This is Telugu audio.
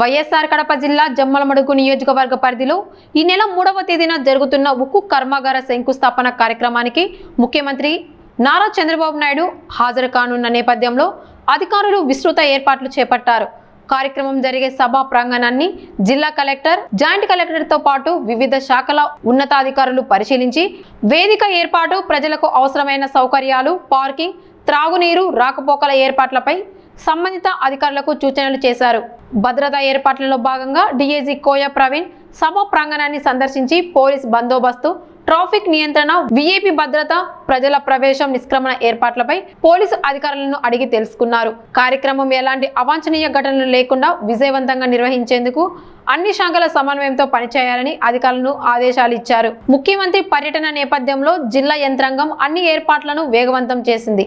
వైఎస్ఆర్ కడప జిల్లా జమ్మలమడుగు నియోజకవర్గ పరిధిలో ఈ నెల 3వ తేదీన జరుగుతున్న ఉక్కు కర్మాగార శంకుస్థాపన కార్యక్రమానికి ముఖ్యమంత్రి నారా చంద్రబాబు నాయుడు హాజరు కానున్న నేపథ్యంలో అధికారులు విస్తృత ఏర్పాట్లు చేపట్టారు. కార్యక్రమం జరిగే సభా ప్రాంగణాన్ని జిల్లా కలెక్టర్, జాయింట్ కలెక్టర్తో పాటు వివిధ శాఖల ఉన్నతాధికారులు పరిశీలించి వేదిక ఏర్పాటు, ప్రజలకు అవసరమైన సౌకర్యాలు, పార్కింగ్, త్రాగునీరు, రాకపోకల ఏర్పాట్లపై సంబంధిత అధికారులకు సూచనలు చేశారు. భద్రతా ఏర్పాట్లలో భాగంగా డీఐజీ కోయ ప్రవీణ్ సభ ప్రాంగణాన్ని సందర్శించి పోలీస్ బందోబస్తు, ట్రాఫిక్ నియంత్రణ, వీఐపీ భద్రత, ప్రజల ప్రవేశం, నిష్క్రమణ ఏర్పాట్లపై పోలీసు అధికారులను అడిగి తెలుసుకున్నారు. కార్యక్రమం ఎలాంటి అవాంఛనీయ ఘటనలు లేకుండా విజయవంతంగా నిర్వహించేందుకు అన్ని శాఖల సమన్వయంతో పనిచేయాలని అధికారులను ఆదేశాలు ఇచ్చారు. ముఖ్యమంత్రి పర్యటన నేపథ్యంలో జిల్లా యంత్రాంగం అన్ని ఏర్పాట్లను వేగవంతం చేసింది.